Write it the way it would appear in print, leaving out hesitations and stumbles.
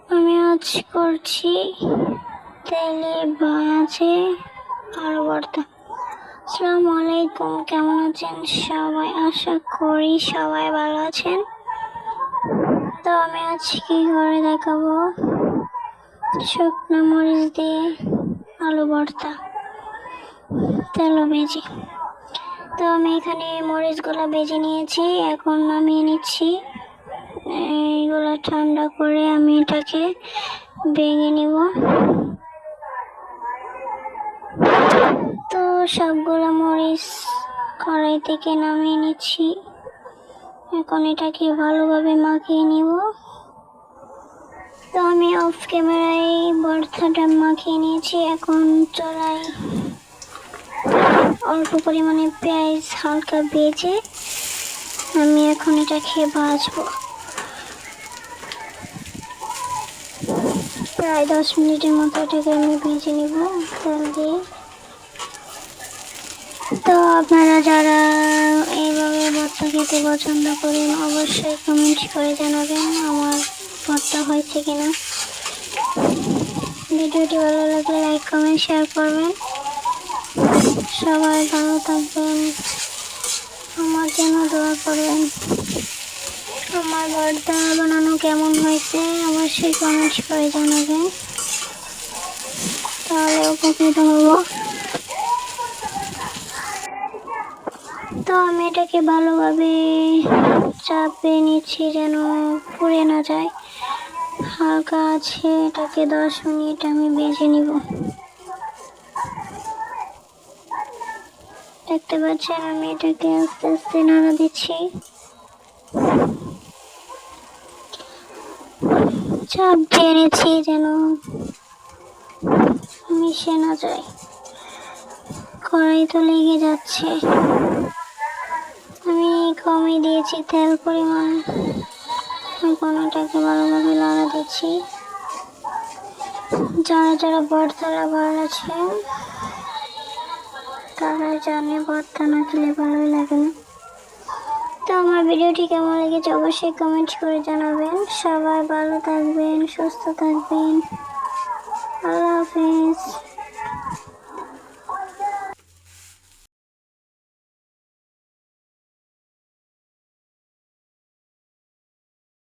আমি আজ করছি তেলে ভাজে আলু ভর্তা। আসসালামু আলাইকুম, কেমন আছেন সবাই? আশা করি সবাই ভালো আছেন। তো আমি আজ কি করে দেখাবো, শুকনো মরিচ দিয়ে আলু ভর্তা তেল ভেজে। তো আমি এখানে মরিচগুলো ভেজে নিয়েছি, এখন নামিয়ে নিচ্ছি। এইগুলো ঠান্ডা করে আমি এটাকে ভেঙে নিব। তো সবগুলো মরিচ কড়াই থেকে নামিয়ে নিচ্ছি, এখন এটাকে ভালোভাবে মাখিয়ে নিব। তো আমি অফ ক্যামেরায় ভর্তাটা মাখিয়ে নিয়েছি। এখন চড়াই অল্প পরিমাণে পেঁয়াজ হালকা ভেজে আমি এখন এটাকে ভাজবো প্রায় 10 মিনিটের মতো। এটাকে আমি ভেজে নিব তেল দিয়ে। তো আপনারা যারা এইভাবে ভর্তা খেতে পছন্দ করেন অবশ্যই কমেন্ট করে জানাবেন আমার ভর্তা হয়েছে কিনা। ভিডিওটি ভালো লাগলে লাইক কমেন্ট শেয়ার করবেন। সবাই ভালো থাকবেন, আমার জন্য দোয়া করবেন। আমার ভর্তা বানানো কেমন হয়েছে অবশ্যই কমেন্ট করে জানাবেন, তাহলে উপকৃত হব। তো আমি এটাকে ভালোভাবে চাপিয়ে নিচ্ছি যেন পুড়ে না যায়। হালকা আছে, এটাকে 10 মিনিট আমি ভেজে নিব। দেখতে পাচ্ছেন আমি এটাকে আস্তে আস্তে নাড়া দিচ্ছি, চাপ দিয়ে নিচ্ছি যেন মিশে না যায়। কড়াই তো লেগে যাচ্ছে। আমি কমিয়ে দিয়েছি তেল পরিমাণ, এখন এটাকে ভালোভাবে নাড়া দিচ্ছি। যারা যারা ভর্তা লাভার আছেন তারা জানে ভর্তা না খেলে ভালোই লাগে না। তো আমার ভিডিওটি কেমন লেগেছে অবশ্যই কমেন্ট করে জানাবেন। সবাই ভালো থাকবেন, সুস্থ থাকবেন। আল্লাহ হাফেজ।